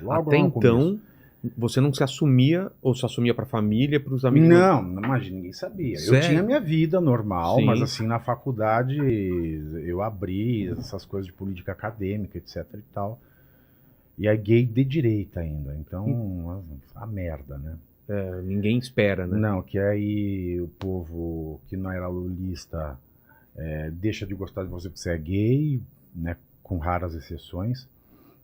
Logo Até no então, começo. você não se assumia, ou se assumia pra família, pros amigos? Não, imagina, ninguém sabia. Eu Sério? tinha minha vida normal, Sim. mas assim, na faculdade eu abri essas coisas de política acadêmica, etc e tal. E é gay de direita ainda, então a merda, né? É, ninguém espera, né? Não, que aí o povo que não era lulista deixa de gostar de você porque você é gay, né? Com raras exceções.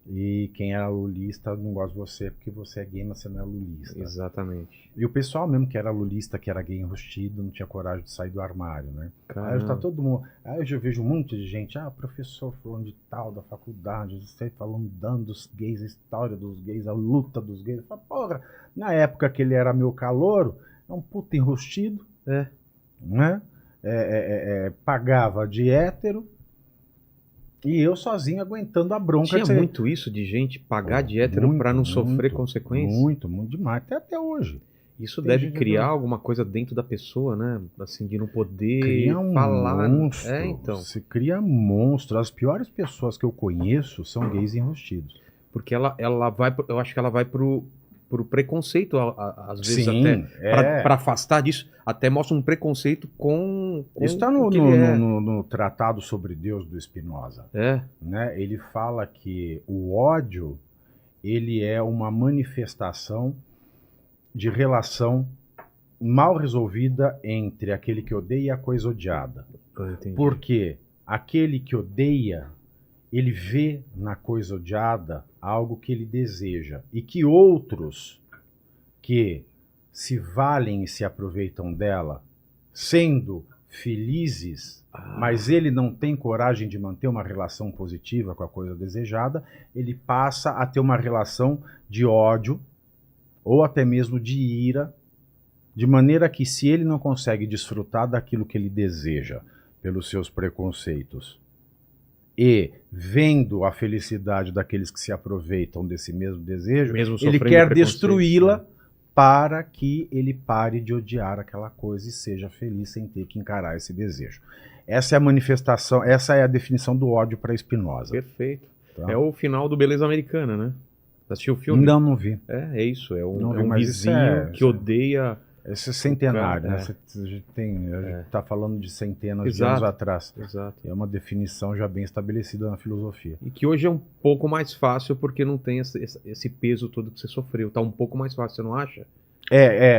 E quem era lulista não gosta de você porque você é gay, mas você não é lulista. Exatamente. E o pessoal mesmo que era lulista, que era gay enrustido, não tinha coragem de sair do armário, né? Aí tá todo mundo. Aí eu já vejo um monte de gente, professor falando de tal, da faculdade, você falando, dando dos gays, a história dos gays, a luta dos gays. Eu falo, porra, na época que ele era meu calouro, é um puta enrustido, né? Pagava de hétero. E eu sozinho aguentando a bronca. Tinha muito isso de gente pagar de hétero muito, pra não sofrer muito, consequências? Muito demais. Até hoje. Isso Tem deve gente criar que- alguma coisa dentro da pessoa, né? Assim, de não poder Cria um falar. monstro. É, então. Se cria monstro. As piores pessoas que eu conheço são gays enrustidos. Porque ela vai, eu acho que ela vai pro preconceito, às vezes Sim, até, pra afastar disso, até mostra um preconceito com Isso está o que ele é. no Tratado sobre Deus do Spinoza. É, Né? Ele fala que o ódio ele é uma manifestação de relação mal resolvida entre aquele que odeia e a coisa odiada. eu entendi. Porque aquele que odeia, ele vê na coisa odiada algo que ele deseja. E que outros que se valem e se aproveitam dela, sendo felizes, mas ele não tem coragem de manter uma relação positiva com a coisa desejada, ele passa a ter uma relação de ódio ou até mesmo de ira, de maneira que se ele não consegue desfrutar daquilo que ele deseja pelos seus preconceitos e vendo a felicidade daqueles que se aproveitam desse mesmo desejo, Mesmo ele sofrendo quer preconceito, destruí-la né? para que ele pare de odiar aquela coisa e seja feliz sem ter que encarar esse desejo. Essa é a manifestação, essa é a definição do ódio para Spinoza. Perfeito. Tá? É o final do Beleza Americana, né? Assistiu o filme? Não vi. É isso. É Não vi, um mas vizinho isso é- que odeia. Esse é centenário, cara, né? A gente está falando de centenas de Exato. anos atrás. Exato. É uma definição já bem estabelecida na filosofia. E que hoje é um pouco mais fácil porque não tem esse peso todo que você sofreu. Tá um pouco mais fácil, você não acha?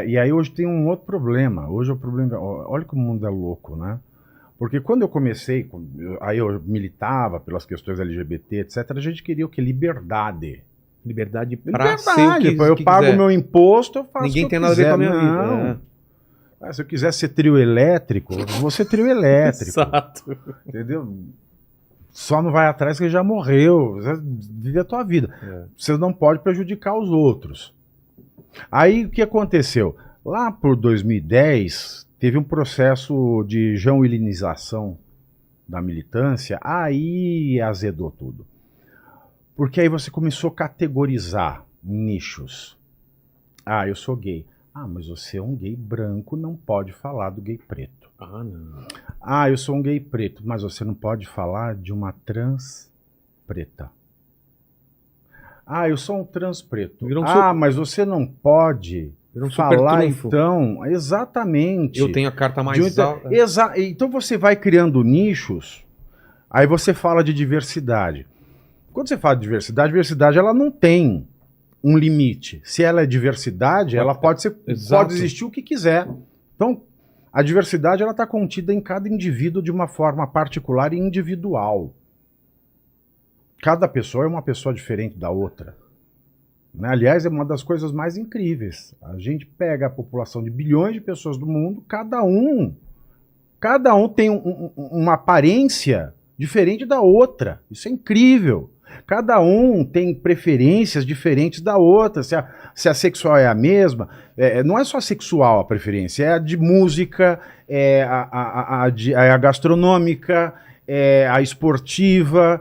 E aí hoje tem um outro problema. Hoje o problema, olha como o mundo é louco, né? Porque quando eu comecei, aí eu militava pelas questões LGBT, etc., a gente queria o quê? Liberdade. Liberdade pra ser o Liberdade. que Eu pago quiser. meu imposto, eu faço Ninguém o que eu tem nada a ver quiser. com a minha Não. vida. Se eu quiser ser trio elétrico, eu vou ser trio elétrico. Exato. Entendeu? Só não vai atrás que já morreu. Você vive a tua vida. Você não pode prejudicar os outros. Aí o que aconteceu? Lá por 2010, teve um processo de joão-ilinização da militância, aí azedou tudo. Porque aí você começou a categorizar nichos. Eu sou gay. Mas você é um gay branco, não pode falar do gay preto. Não. Eu sou um gay preto, mas você não pode falar de uma trans preta. Eu sou um trans preto. Virou Mas você não pode Virou um super falar trunfo. então, exatamente. Eu tenho a carta mais alta. Então você vai criando nichos, aí você fala de diversidade. Quando você fala de diversidade ela não tem um limite. Se ela é diversidade, ela pode existir o que quiser. Então, a diversidade ela está contida em cada indivíduo de uma forma particular e individual. Cada pessoa é uma pessoa diferente da outra. Né? Aliás, é uma das coisas mais incríveis. A gente pega a população de bilhões de pessoas do mundo, cada um tem uma aparência diferente da outra. Isso é incrível. Cada um tem preferências diferentes da outra. Se a sexual é a mesma, não é só sexual a preferência, é a de música, a gastronômica, a esportiva,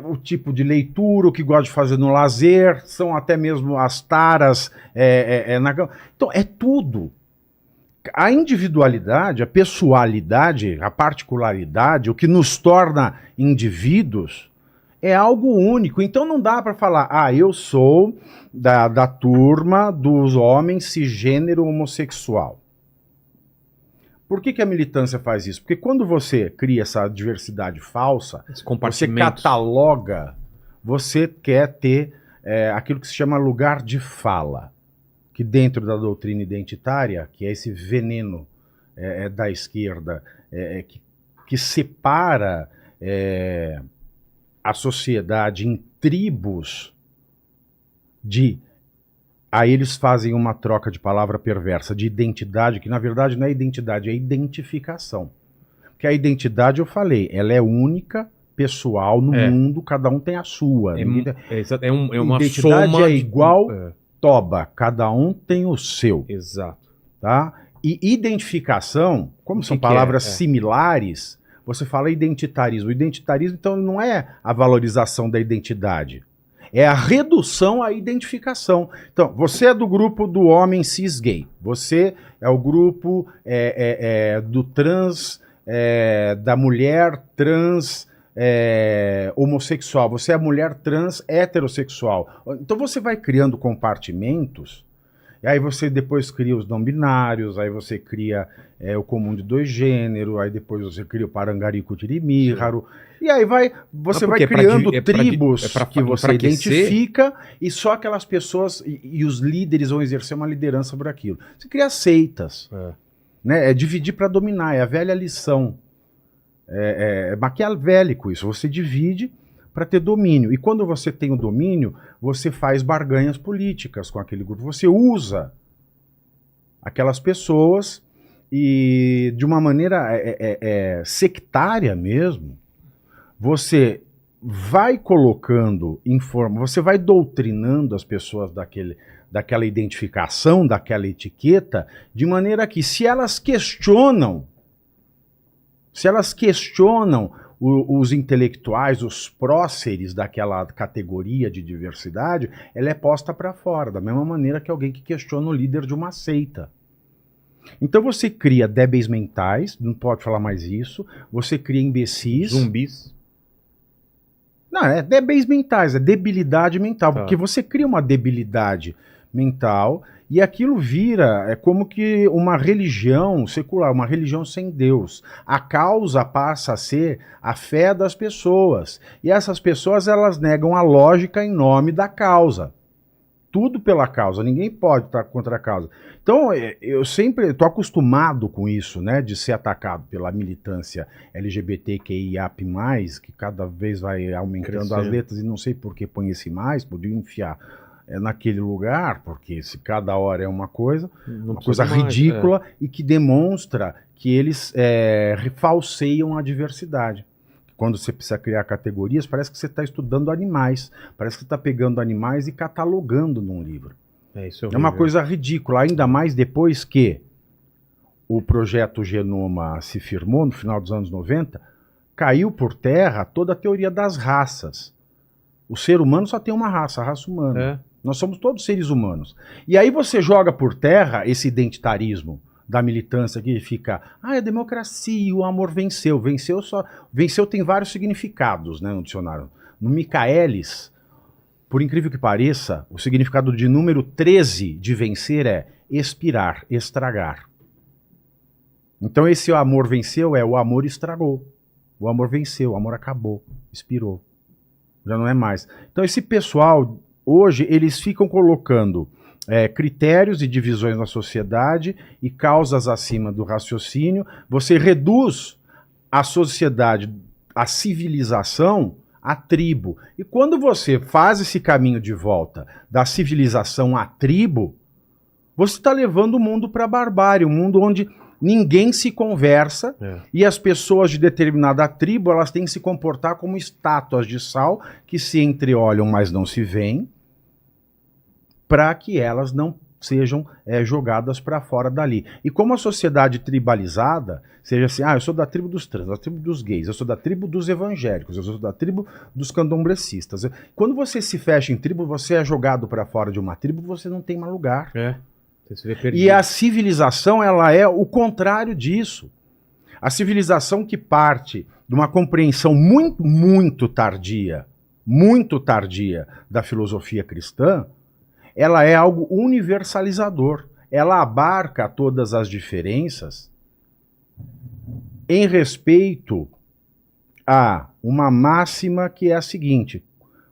o tipo de leitura, o que gosta de fazer no lazer, são até mesmo as taras. Então, é tudo. A individualidade, a pessoalidade, a particularidade, o que nos torna indivíduos, É algo único. Então não dá para falar, eu sou da turma dos homens cisgênero homossexual. Por que a militância faz isso? Porque quando você cria essa diversidade falsa, você cataloga, você quer ter aquilo que se chama lugar de fala, que dentro da doutrina identitária, que é esse veneno da esquerda, que separa a sociedade em tribos Aí eles fazem uma troca de palavra perversa, de identidade, que na verdade não é identidade, é identificação. Porque a identidade, eu falei, ela é única, pessoal, no mundo, cada um tem a sua. Uma identidade soma é igual toba, cada um tem o seu. Exato. Tá? E identificação, como são palavras similares, você fala identitarismo. O identitarismo, então, não é a valorização da identidade. É a redução à identificação. Então, você é do grupo do homem cis gay. Você é o grupo do trans, da mulher trans homossexual. Você é a mulher trans heterossexual. Então você vai criando compartimentos, e aí você depois cria os não binários, aí você cria o comum de dois gêneros, aí depois você cria o parangarico tirimíharo. E aí você vai criando tribos que você identifica, e só aquelas pessoas e os líderes vão exercer uma liderança sobre aquilo. Você cria seitas. Né? É dividir para dominar, é a velha lição. É maquiavélico isso. Você divide para ter domínio. E quando você tem o domínio, você faz barganhas políticas com aquele grupo. Você usa aquelas pessoas e de uma maneira sectária mesmo, você vai colocando, você vai doutrinando as pessoas daquela identificação, daquela etiqueta, de maneira que se elas questionam os intelectuais, os próceres daquela categoria de diversidade, ela é posta para fora, da mesma maneira que alguém que questiona o líder de uma seita. Então você cria débeis mentais, não pode falar mais isso, você cria imbecis. Zumbis. Não, é débeis mentais, é debilidade mental, porque você cria uma debilidade mental e aquilo vira como que uma religião secular, uma religião sem Deus. A causa passa a ser a fé das pessoas, e essas pessoas elas negam a lógica em nome da causa. Tudo pela causa, ninguém pode estar contra a causa. Então, eu sempre estou acostumado com isso, né, de ser atacado pela militância LGBTQIAP+, que cada vez vai aumentando as letras, e não sei por que põe esse mais, podia enfiar naquele lugar, porque se cada hora é uma coisa ridícula, e que demonstra que eles falseiam a diversidade. Quando você precisa criar categorias, parece que você está estudando animais. Parece que você está pegando animais e catalogando num livro. Isso é uma coisa ridícula, ainda mais depois que o projeto Genoma se firmou, no final dos anos 90, caiu por terra toda a teoria das raças. O ser humano só tem uma raça, a raça humana. Nós somos todos seres humanos. E aí você joga por terra esse identitarismo da militância que fica, a democracia, o amor venceu. Venceu tem vários significados, né, no dicionário. No Michaelis, por incrível que pareça, o significado de número 13 de vencer é expirar, estragar. Então esse amor venceu o amor estragou. O amor venceu, o amor acabou, expirou. Já não é mais. Então esse pessoal, hoje, eles ficam colocando critérios e divisões na sociedade e causas acima do raciocínio. Você reduz a sociedade, a civilização, à tribo. E quando você faz esse caminho de volta da civilização à tribo, você está levando o mundo para a barbárie, um mundo onde ninguém se conversa e as pessoas de determinada tribo elas têm que se comportar como estátuas de sal que se entreolham, mas não se veem, para que elas não sejam jogadas para fora dali. E como a sociedade tribalizada, seja assim, eu sou da tribo dos trans, da tribo dos gays, eu sou da tribo dos evangélicos, eu sou da tribo dos candomblecistas. Quando você se fecha em tribo, você é jogado para fora de uma tribo, você não tem mais lugar. Você se vê perdido. E a civilização, ela é o contrário disso. A civilização que parte de uma compreensão muito, muito tardia muito tardia da filosofia cristã, ela é algo universalizador. Ela abarca todas as diferenças em respeito a uma máxima que é a seguinte: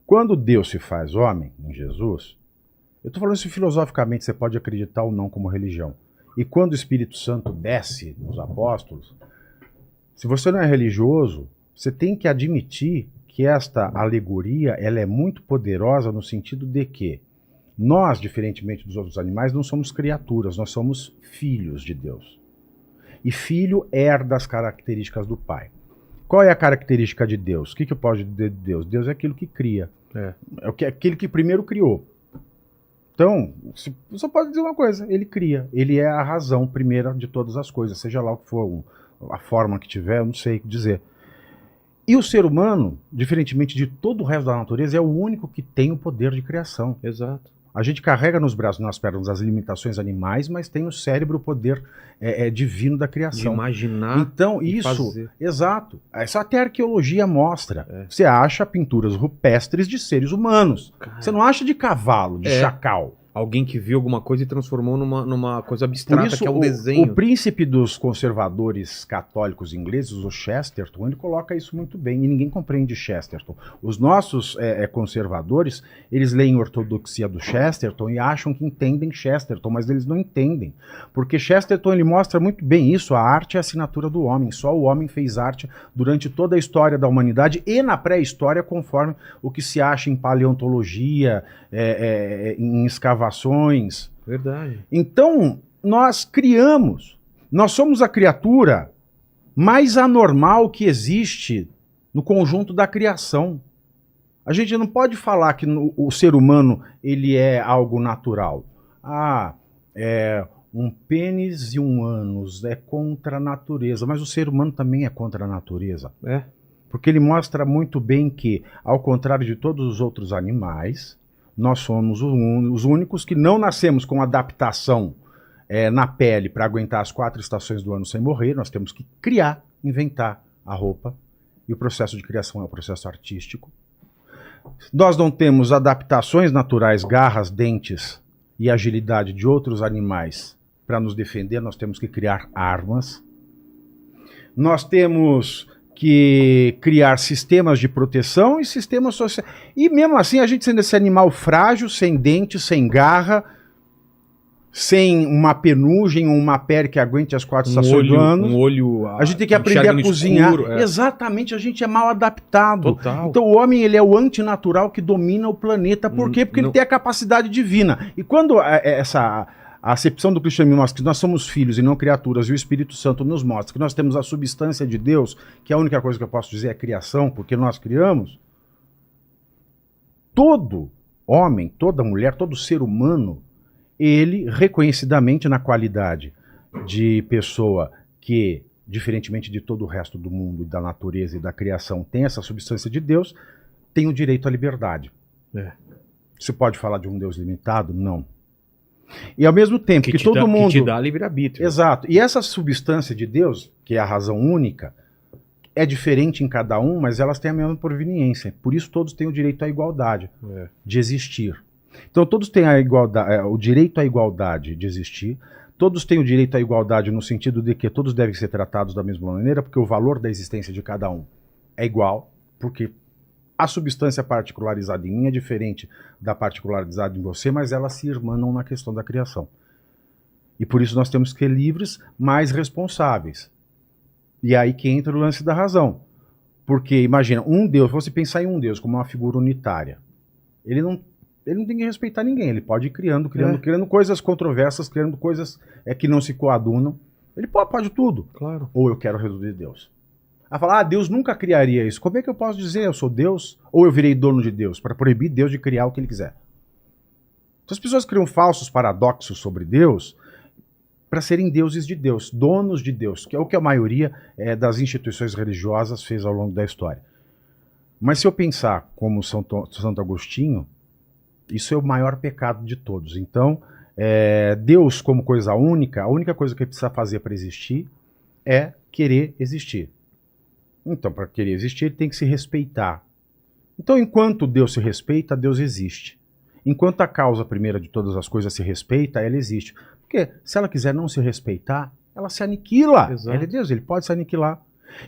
quando Deus se faz homem, em Jesus, eu estou falando isso filosoficamente, você pode acreditar ou não como religião, e quando o Espírito Santo desce nos apóstolos, se você não é religioso, você tem que admitir que esta alegoria ela é muito poderosa no sentido de que nós, diferentemente dos outros animais, não somos criaturas, nós somos filhos de Deus. E filho herda as características do pai. Qual é a característica de Deus? O que eu posso dizer de Deus? Deus é aquilo que cria. É aquele que primeiro criou. Então, você só pode dizer uma coisa, ele cria. Ele é a razão primeira de todas as coisas, seja lá o que for, a forma que tiver, eu não sei dizer. E o ser humano, diferentemente de todo o resto da natureza, é o único que tem o poder de criação. Exato. A gente carrega nos braços, nas pernas, as limitações animais, mas tem no cérebro o poder divino da criação. De imaginar. Então, e isso, fazer. exato. Isso até a arqueologia mostra. Você acha pinturas rupestres de seres humanos. Cara. Você não acha de cavalo, de chacal. Alguém que viu alguma coisa e transformou numa coisa abstrata, por isso, que é um desenho. O príncipe dos conservadores católicos ingleses, o Chesterton, ele coloca isso muito bem, e ninguém compreende Chesterton. Os nossos conservadores, eles leem Ortodoxia do Chesterton e acham que entendem Chesterton, mas eles não entendem. Porque Chesterton ele mostra muito bem isso, a arte é a assinatura do homem, só o homem fez arte durante toda a história da humanidade e na pré-história, conforme o que se acha em paleontologia, em escavações. Verdade. Então, nós criamos. Nós somos a criatura mais anormal que existe no conjunto da criação. A gente não pode falar que o ser humano ele é algo natural. Um pênis e um ânus é contra a natureza, mas o ser humano também é contra a natureza. Porque ele mostra muito bem que, ao contrário de todos os outros animais, nós somos os únicos que não nascemos com adaptação na pele para aguentar as 4 estações do ano sem morrer. Nós temos que criar, inventar a roupa. E o processo de criação é um processo artístico. Nós não temos adaptações naturais, garras, dentes e agilidade de outros animais para nos defender. Nós temos que criar armas. Nós temos que criar sistemas de proteção e sistemas sociais. E mesmo assim, a gente sendo esse animal frágil, sem dente, sem garra, sem uma penugem, uma pele que aguente as 4 estações do ano. A gente tem que aprender a cozinhar. Escuro, Exatamente, a gente é mal adaptado. Total. Então o homem ele é o antinatural que domina o planeta. Por quê? Porque ele tem a capacidade divina. E quando a acepção do cristianismo mostra que nós somos filhos e não criaturas, e o Espírito Santo nos mostra que nós temos a substância de Deus, que a única coisa que eu posso dizer é criação, porque nós criamos. Todo homem, toda mulher, todo ser humano, ele reconhecidamente na qualidade de pessoa que, diferentemente de todo o resto do mundo, da natureza e da criação, tem essa substância de Deus, tem o direito à liberdade. Você pode falar de um Deus limitado? Não. E ao mesmo tempo que todo mundo... Que te dá livre-arbítrio. Exato. E essa substância de Deus, que é a razão única, é diferente em cada um, mas elas têm a mesma proveniência. Por isso todos têm o direito à igualdade de existir. Então todos têm o direito à igualdade de existir, todos têm o direito à igualdade no sentido de que todos devem ser tratados da mesma maneira, porque o valor da existência de cada um é igual, porque a substância particularizada em mim é diferente da particularizada em você, mas elas se irmanam na questão da criação. E por isso nós temos que ser livres, mas responsáveis. E aí que entra o lance da razão. Porque, imagina, um Deus, você pensar em um Deus como uma figura unitária, ele não tem que respeitar ninguém, ele pode ir criando coisas controversas, criando coisas que não se coadunam. Ele pode tudo. Claro. Ou eu quero reduzir Deus. A falar, Deus nunca criaria isso. Como é que eu posso dizer eu sou Deus ou eu virei dono de Deus para proibir Deus de criar o que ele quiser? Então as pessoas criam falsos paradoxos sobre Deus para serem deuses de Deus, donos de Deus, que é o que a maioria das instituições religiosas fez ao longo da história. Mas se eu pensar como Santo Agostinho, isso é o maior pecado de todos. Então, Deus como coisa única, a única coisa que ele precisa fazer para existir é querer existir. Então, para querer existir, ele tem que se respeitar. Então, enquanto Deus se respeita, Deus existe. Enquanto a causa primeira de todas as coisas se respeita, ela existe. Porque se ela quiser não se respeitar, ela se aniquila. Exato. Ele é Deus, ele pode se aniquilar.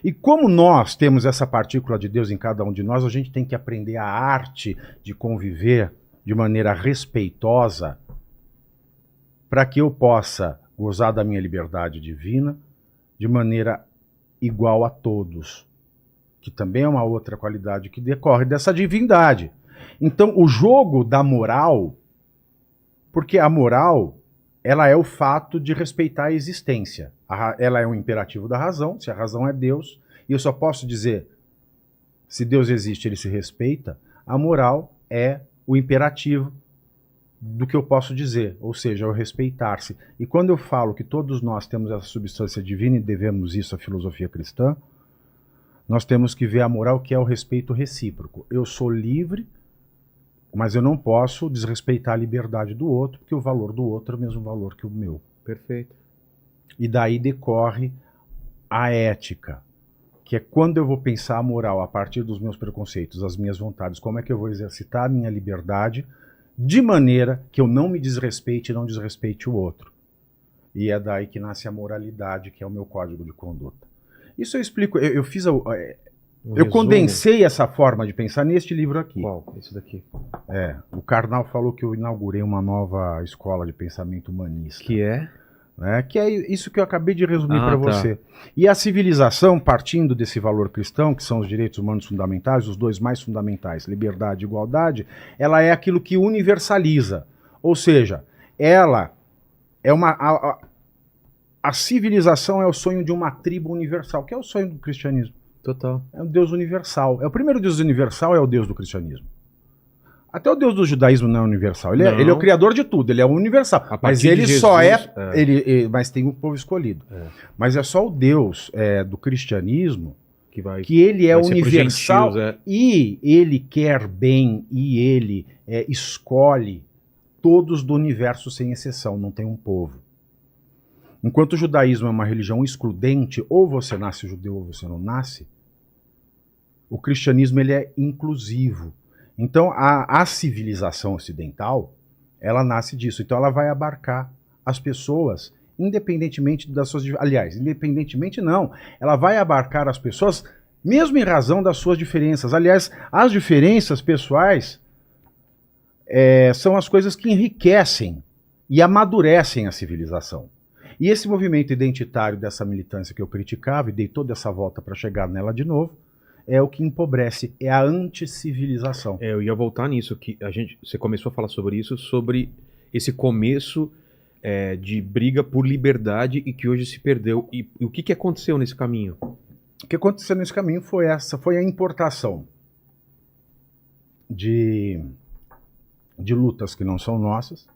E como nós temos essa partícula de Deus em cada um de nós, a gente tem que aprender a arte de conviver de maneira respeitosa para que eu possa gozar da minha liberdade divina de maneira igual a todos, que também é uma outra qualidade que decorre dessa divindade. Então, o jogo da moral, porque a moral, ela é o fato de respeitar a existência. Ela é um imperativo da razão, se a razão é Deus, e eu só posso dizer, se Deus existe, ele se respeita, a moral é o imperativo do que eu posso dizer, ou seja, o respeitar-se. E quando eu falo que todos nós temos essa substância divina e devemos isso à filosofia cristã, nós temos que ver a moral, que é o respeito recíproco. Eu sou livre, mas eu não posso desrespeitar a liberdade do outro, porque o valor do outro é o mesmo valor que o meu. Perfeito. E daí decorre a ética, que é quando eu vou pensar a moral a partir dos meus preconceitos, as minhas vontades, como é que eu vou exercitar a minha liberdade de maneira que eu não me desrespeite e não desrespeite o outro. E é daí que nasce a moralidade, que é o meu código de conduta. Isso eu explico, eu fiz eu Resumo. condensei essa forma de pensar neste livro aqui. Qual? Esse daqui. O Karnal falou que eu inaugurei uma nova escola de pensamento humanista. Que é? Que é isso que eu acabei de resumir para Tá. você. E a civilização, partindo desse valor cristão, que são os direitos humanos fundamentais, os dois mais fundamentais, liberdade e igualdade, ela é aquilo que universaliza. Ou seja, ela é a civilização é o sonho de uma tribo universal, que é o sonho do cristianismo. Total. É um Deus universal. O primeiro Deus universal é o Deus do cristianismo. Até o Deus do judaísmo não é universal. Ele é o criador de tudo, ele é universal. Mas ele só mas tem um povo escolhido. Mas é só o Deus do cristianismo que ele é universal e ele quer bem e ele escolhe todos do universo sem exceção, não tem um povo. Enquanto o judaísmo é uma religião excludente, ou você nasce judeu ou você não nasce, o cristianismo ele é inclusivo. Então a civilização ocidental, ela nasce disso. Então ela vai abarcar as pessoas, independentemente das suas... Aliás, independentemente não. Ela vai abarcar as pessoas mesmo em razão das suas diferenças. Aliás, as diferenças pessoais são as coisas que enriquecem e amadurecem a civilização. E esse movimento identitário dessa militância que eu criticava e dei toda essa volta para chegar nela de novo, é o que empobrece, é a anticivilização. Eu ia voltar nisso, que você começou a falar sobre isso, sobre esse começo de briga por liberdade e que hoje se perdeu. E o que aconteceu nesse caminho? O que aconteceu nesse caminho foi a importação de lutas que não são nossas,